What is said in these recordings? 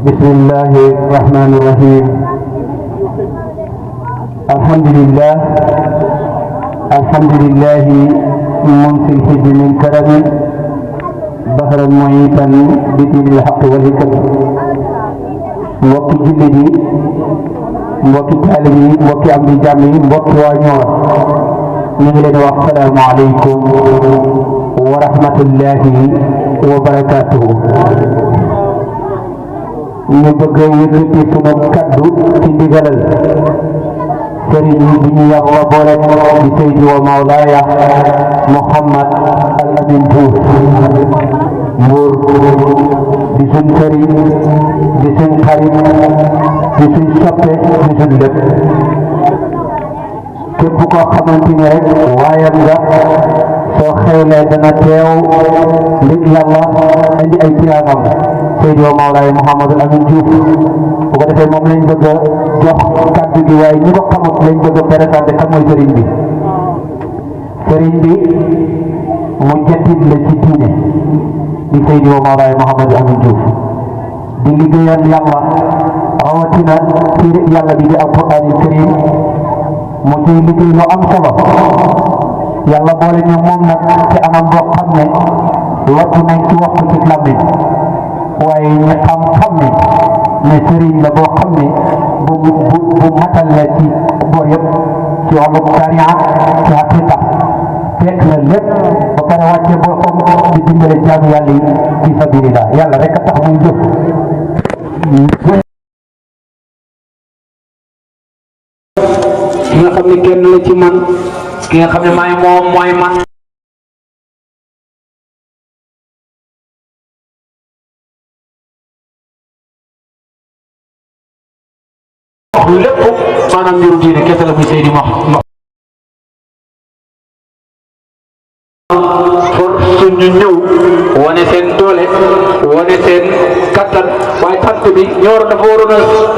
بسم الله الرحمن الرحيم. الحمد لله منسي الحج من كرم بحرا معيتا بدين الحق والحكم. mbokki jullit yi, mbokki taalib yi, mbokki am di jàmm yi, mbokki waa Ñoor, ñu ngi leen wax salaamu aleykum wa rahmatullahi wa barakaatuhu. ñu bëgg a yëkkati sunu kaddu ci ndigalal sëriñ bi ñu yàlla boole di Seydi wa Mawlaaya Muhammad Al Amin Diouf Mbour, di suñ sëriñ, di suñ xarit, di suñ soppe, di suñ lépp. képp koo xamante ni rek waayam nga soo xewlee dana teew ndig yàlla indi ay tiyaagam Seydi wa Mawlaaya Muhammadul Amin Diouf. bu ko defee moom lañ bëgg a jox kàddu gi, waaye ñi ko xamut lañ bëgg a présenté kan mooy sëriñ bi. sëriñ bi mu jatit la ci diine di Seydi wa Mawlaaya Muhammadul Amin Diouf, di liggéeyal yàlla rawatina téere yàlla bi di alquraanil karim. mu ciy liggéey lu am solo, yàlla boole ñu moom nag ci anam boo xam ne wattu nañ ci wax ci làmmiñ, waaye ñu xam ne sëriñ la boo xam ne bu matal la ci boor yëpp, ci wàllu sariya, ci haqiqa, fekk na lépp ba pare wàcce boppam di dimbale jaamu yàlla yi fi sabilillah. yàlla rek a tax muy jëf. ki nga xam ne kenn la ci man, ki nga xam ne maay moom mooy man, wax lépp maanaam mbiru diine kese la muy Seydi force ñu ñëw wane seen doole, wane seen kattan, waaye tant bi ñor dafa waroon a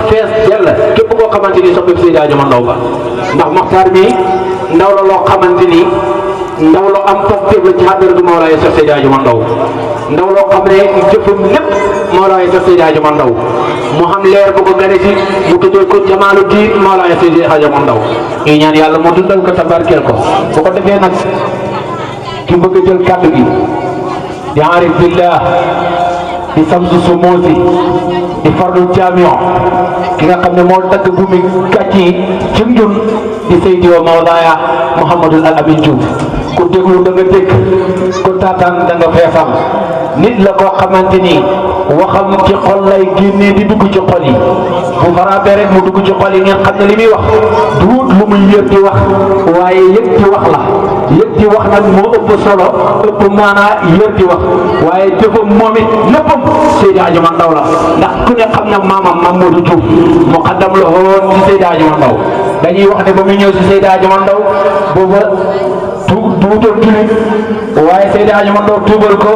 fees yàlla képp koo xamante ni soppib Seydi Hadji Omar Ndaw ba, ndax Maxtaar mi ndaw la loo xamante ni ndaw la am positif la ci xadaratu Mawlaaya Cheikh Seydi Hadji Omar Ndaw, ndaw loo xam ne jëfam lépp Mawlaaya Cheikh Seydi Hadji Omar Ndaw mu xam leer bu ko gane si mu tuddee ko jamaalu diin Mawlaaya Seydi Hadji Omar Ndaw. ñuy ñaan yàlla mu dundal ko tabarkeel ko. bu ko defee nag ki bëgg a jël kàddu gi di aarif billah, di samsu sumuusi, di fardul jaamiu, ki nga xam ne moo dagg bu mi gàcc yi ci njun di Seydi wa Mawlaaya Muhammadul Amin Diouf. ku déglu da nga dégg, ku taataan da nga feesal. nit la koo xamante ni waxam ci xol lay génnee di dugg ci xol yi, bu faraabee rek mu dugg ci xol yi. ngeen xam ne li muy wax duut lu muy yëg di wax, waaye yëg di wax la. yëg di wax nag moo ëpp solo, ëpp maanaa yëg di wax, waaye jëfam moom it léppam Seydi Hadji Omar Ndaw la. ndax ku ne xam na maamam Mamadou Diouf muqaddam la woon ci Seydi Hadji Omar Ndaw. dañuy wax ne ba muy ñëw si Seydi Hadji Omar Ndaw booba duutoon julit, waaye Seydi Hadji Omar Ndaw tuubal ko.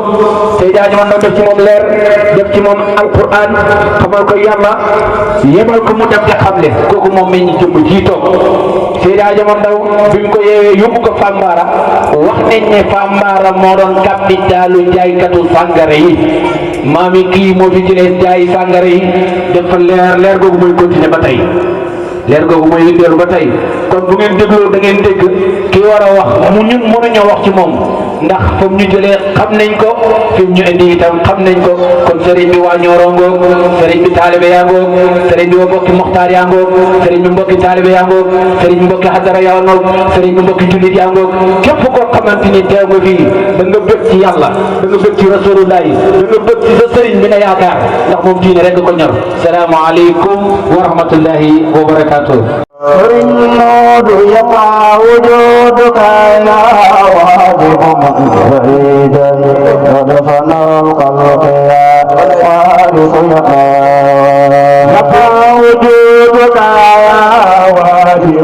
Seydi Hadji Omar Ndaw def ci moom leer, def ci moom alquran, xamal ko yàlla, yebal ko mu dem te xamle. kooku moom meñ ñi jëmm ji toog. Seydi Hadji Omar Ndaw bi mu ko yeewee yóbbu ko Fambaara, wax nañ ne Fambaara moo doon capitalu jaaykatu sàngara yi. maami kii moo fi jëlee jaay sàngara yi, dafa leer googu mooy continuer ba tey. leer googu mooy leer ba tey. kon bu ngeen dégloo da ngeen dégg kii war a wax mu ñun mënuñoo wax ci moom, ndax foofu ñu jëlee xam nañ ko, fi ñu indi itam xam nañ ko. kon sëriñ bi waa Ñooro ngoog, sëriñ bi taalibe yaa ngoog, sëriñ bi mbokki Moxtaar yaa ngoog, sëriñ bi mbokki taalibe yaa ngoog, sëriñ bi mbokki xadara yaa ngoog, sëriñ bi mbokki jullit yaa ngoog. képp koo xamante ni teew nga fii da nga bëgg ci yàlla, da nga bëgg ci rasulullah, da nga bëgg ci sa sëriñ bi na yaakaar, ndax moom diine rek ko ñor. salaamu aleykum wa rahmatullahi wa barakatuh. Rindu yapa wujudka ya wajib munfaridan wadfanal qalbiya wajib yapa wujudka ya wajib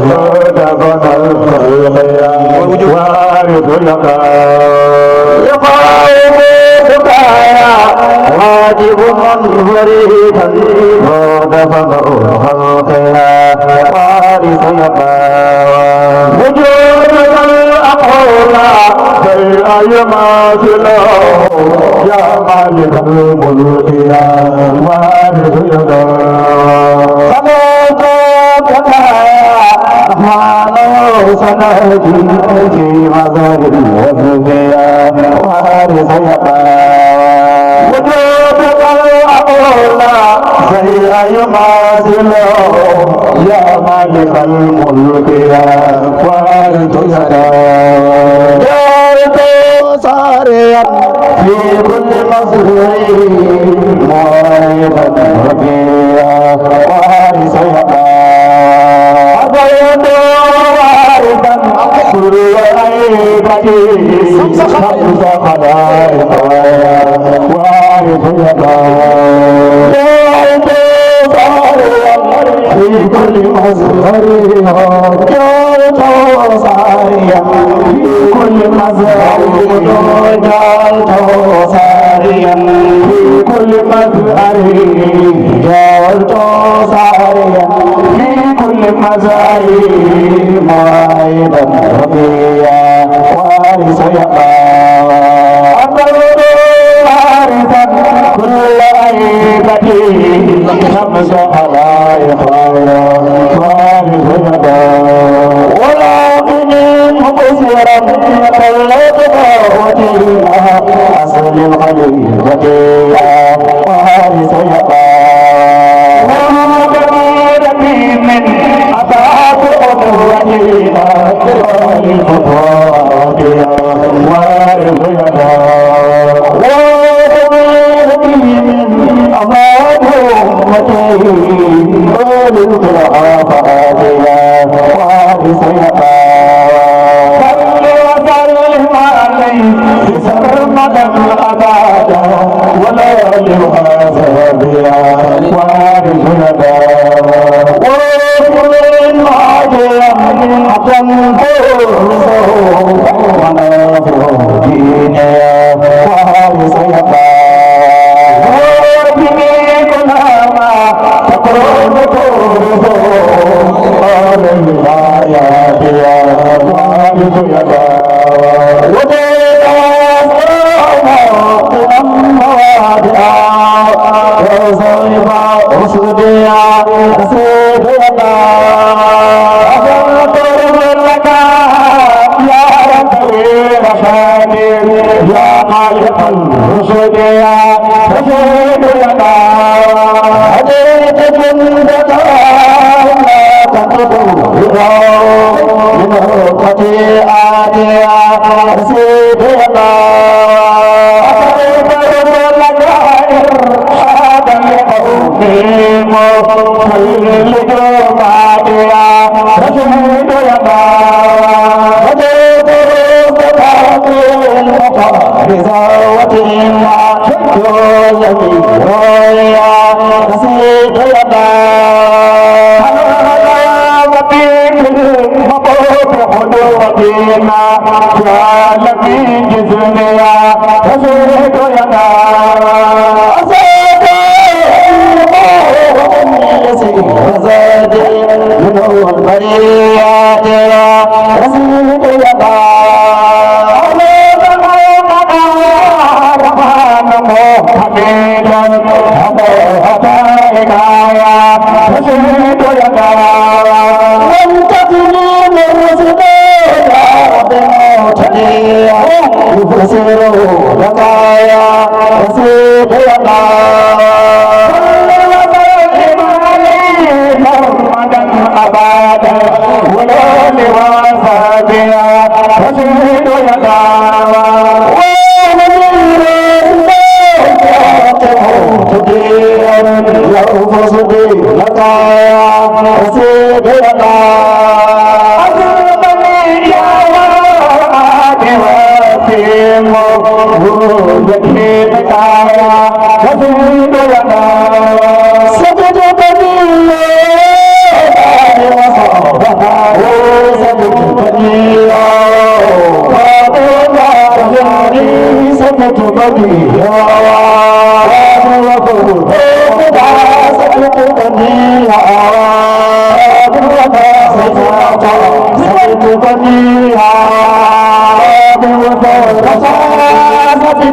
munfaridan wadfanal qalbiya wajib yapa wujudka ya wajib munfaridan ودفنه خلقها وارث يقاوى وجود الأقوى في الأيام يا مالك الملك يا وارث الرضا صلاتك رحمن سنتي في مزار الوفد يا وارث الرضا وجودك الأولى خير يماثل يا مالك الملك يا وارث الرضا ساريا في كل مصدر معيدا ربيا وارث أبيض وارثا كل عيبتي خمس خلائق وارث ساريا في كل مصدر ساريا في كل مصدر جعلت ساريا في كل مظهر جعلت ساريا في كل مظهر معيدا ربيا وارث وارثا كل عيبتي خمس خلائق وارث مبصرا خلت قوتها أصل الخليفة وارث من أبعاد أنوتها الخطوات وارث من أبعاد أمته وللخلافات وارث سرمدا أبدا ولا لهذا بها وارث لنا وكل عاجلا حتى ونافع ديننا وارث لنا وبه كلما تقرب كله قال الآيات يا وارث لنا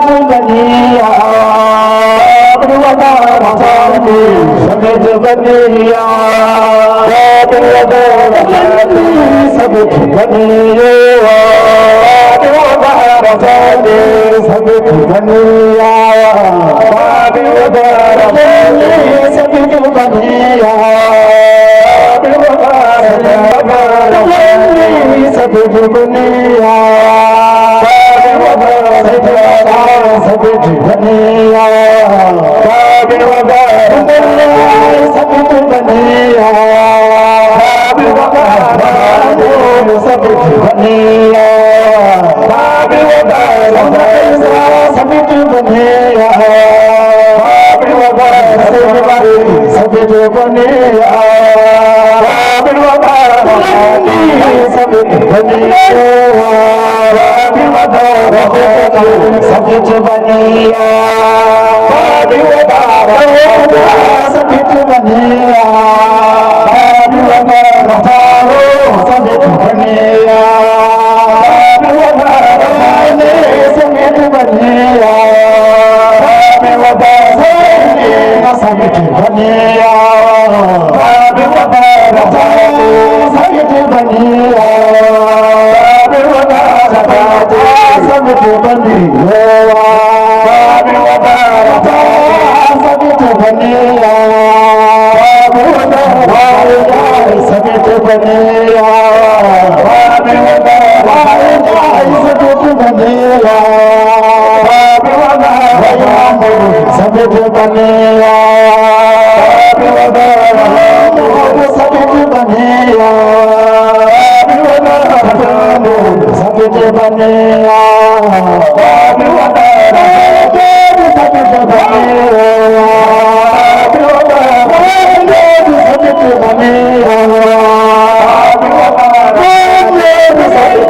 Hãy subscribe cho kênh Ghiền Mì Gõ để không bỏ lỡ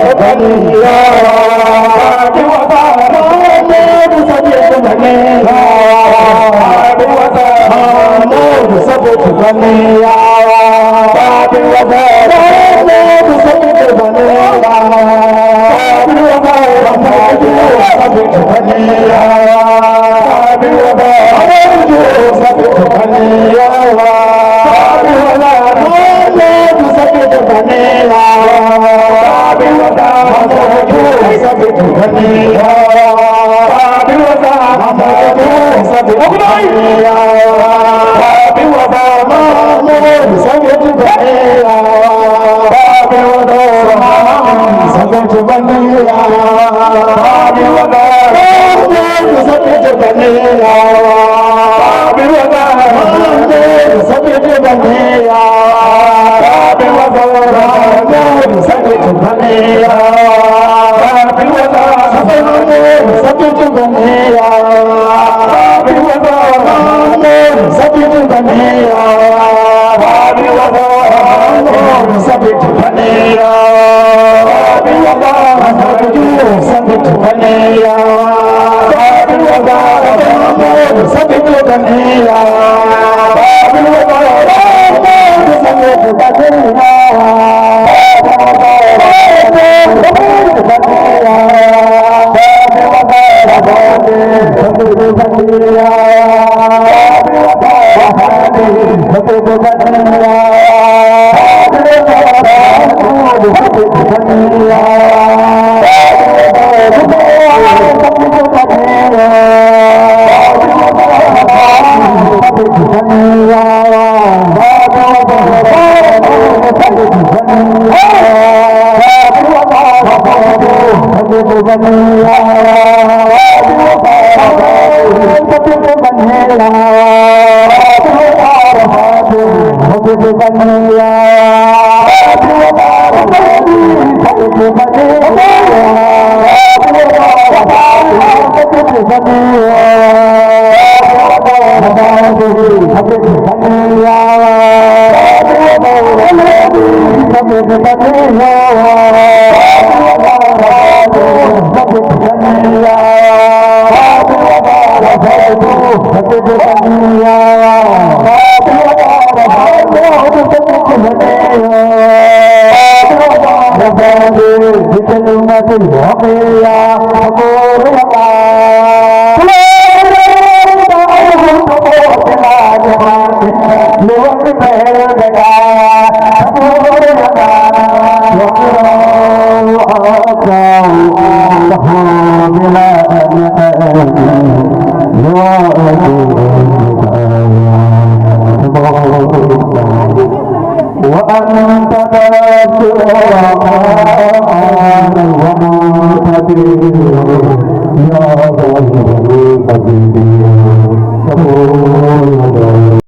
những video hấp dẫn. وأنت تذكر يا